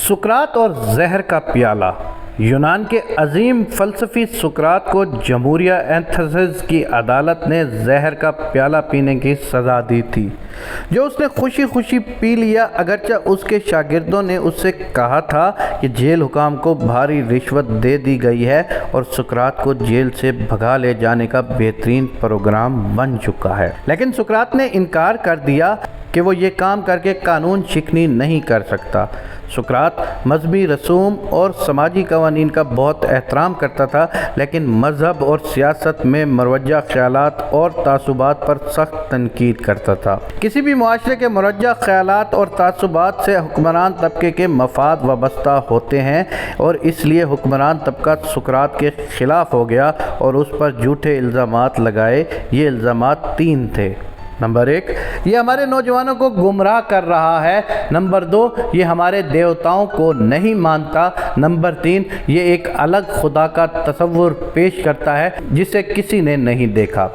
سقراط اور زہر کا پیالہ۔ یونان کے عظیم فلسفی سقراط کو جمہوریہ ایتھنز کی عدالت نے زہر کا پیالہ پینے کی سزا دی تھی، جو اس نے خوشی خوشی پی لیا، اگرچہ اس کے شاگردوں نے اس سے کہا تھا کہ جیل حکام کو بھاری رشوت دے دی گئی ہے اور سقراط کو جیل سے بھگا لے جانے کا بہترین پروگرام بن چکا ہے، لیکن سقراط نے انکار کر دیا کہ وہ یہ کام کر کے قانون شکنی نہیں کر سکتا۔ سقراط مذہبی رسوم اور سماجی قوانین کا بہت احترام کرتا تھا، لیکن مذہب اور سیاست میں مروجہ خیالات اور تعصبات پر سخت تنقید کرتا تھا۔ کسی بھی معاشرے کے مروجہ خیالات اور تعصبات سے حکمران طبقے کے مفاد وابستہ ہوتے ہیں، اور اس لیے حکمران طبقہ سقراط کے خلاف ہو گیا اور اس پر جھوٹے الزامات لگائے۔ یہ الزامات 3 تھے۔ نمبر 1، یہ ہمارے نوجوانوں کو گمراہ کر رہا ہے۔ نمبر 2، یہ ہمارے دیوتاؤں کو نہیں مانتا۔ نمبر 3، یہ ایک الگ خدا کا تصور پیش کرتا ہے جسے کسی نے نہیں دیکھا۔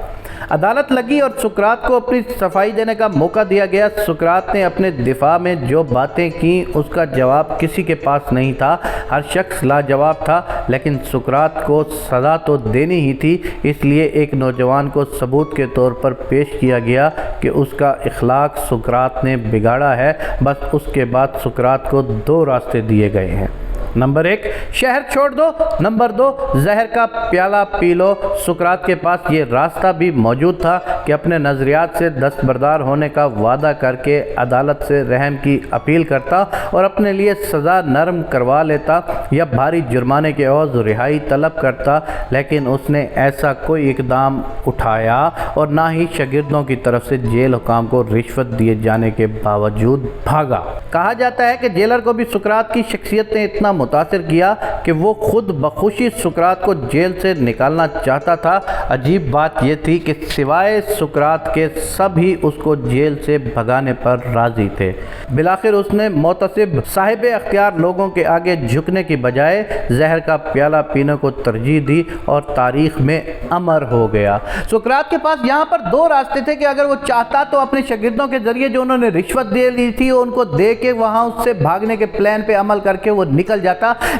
عدالت لگی اور سقراط کو اپنی صفائی دینے کا موقع دیا گیا۔ سقراط نے اپنے دفاع میں جو باتیں کیں اس کا جواب کسی کے پاس نہیں تھا، ہر شخص لاجواب تھا، لیکن سقراط کو سزا تو دینی ہی تھی، اس لیے ایک نوجوان کو ثبوت کے طور پر پیش کیا گیا کہ اس کا اخلاق سقراط نے بگاڑا ہے۔ بس اس کے بعد سقراط کو 2 راستے دیے گئے ہیں۔ نمبر 1، شہر چھوڑ دو۔ نمبر 2، زہر کا پیالہ پی لو۔ سقراط کے پاس یہ راستہ بھی موجود تھا کہ اپنے نظریات سے دستبردار ہونے کا وعدہ کر کے عدالت سے رحم کی اپیل کرتا اور اپنے لیے سزا نرم کروا لیتا یا بھاری جرمانے کے عوض رہائی طلب کرتا، لیکن اس نے ایسا کوئی اقدام اٹھایا اور نہ ہی شاگردوں کی طرف سے جیل حکام کو رشوت دیے جانے کے باوجود بھاگا۔ کہا جاتا ہے کہ جیلر کو بھی سقراط کی شخصیت نے اتنا متاثر کیا کہ وہ خود بخوشی سقراط کو جیل سے نکالنا چاہتا تھا۔ عجیب بات یہ تھی کہ سوائے سقراط کے سب ہی اس کو جیل سے بھگانے پر راضی تھے۔ بالآخر اس نے محتسب صاحب اختیار لوگوں کے آگے جھکنے کی بجائے زہر کا پیالہ پینے کو ترجیح دی اور تاریخ میں امر ہو گیا۔ سقراط کے پاس یہاں پر 2 راستے تھے کہ اگر وہ چاہتا تو اپنے شاگردوں کے ذریعے جو انہوں نے رشوت دے لی تھی ان کو دے کے وہاں اس سے بھاگنے کے پلان پہ عمل کر کے وہ نکل جاتا،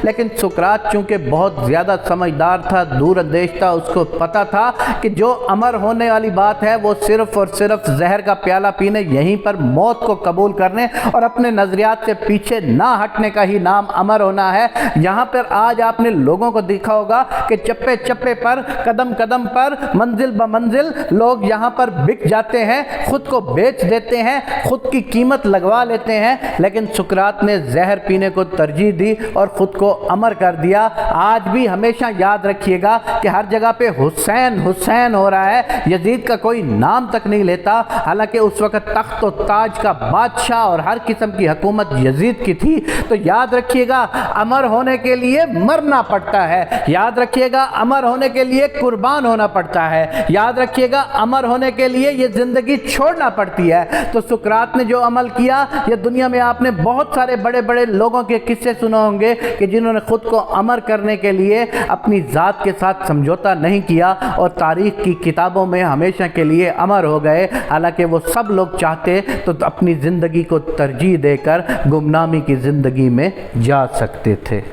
لیکن سقراط چونکہ بہت زیادہ سمجھدار تھا، دور اندیش تھا، اس کو پتا تھا کہ جو امر ہونے والی بات ہے وہ صرف اور صرف زہر کا پیالہ پینے، یہیں پر موت کو قبول کرنے اور اپنے نظریات سے پیچھے نہ ہٹنے کا ہی نام امر ہونا ہے۔ یہاں پر آج آپ نے لوگوں کو دیکھا ہوگا کہ چپے چپے پر، قدم قدم پر، منزل بمنزل لوگ یہاں پر بک جاتے ہیں، خود کو بیچ دیتے ہیں، خود کی قیمت لگوا لیتے ہیں، لیکن سقراط نے زہر پینے کو ترجیح دی اور خود کو امر کر دیا۔ آج بھی ہمیشہ یاد رکھیے گا کہ ہر جگہ پہ حسین حسین ہو رہا ہے، یزید کا کوئی نام تک نہیں لیتا، حالانکہ اس وقت تخت و تاج کا بادشاہ اور ہر قسم کی حکومت یزید کی تھی۔ تو یاد رکھیے گا امر ہونے کے لیے مرنا پڑتا ہے، یاد رکھیے گا امر ہونے کے لیے قربان ہونا پڑتا ہے، یاد رکھیے گا امر ہونے کے لیے یہ زندگی چھوڑنا پڑتی ہے۔ تو سقراط نے جو عمل کیا، یہ دنیا میں آپ نے بہت سارے بڑے بڑے لوگوں کے قصے سنے ہوں گے کہ جنہوں نے خود کو امر کرنے کے لیے اپنی ذات کے ساتھ سمجھوتا نہیں کیا اور تاریخ کی کتابوں میں ہمیشہ کے لیے امر ہو گئے، حالانکہ وہ سب لوگ چاہتے تو اپنی زندگی کو ترجیح دے کر گمنامی کی زندگی میں جا سکتے تھے۔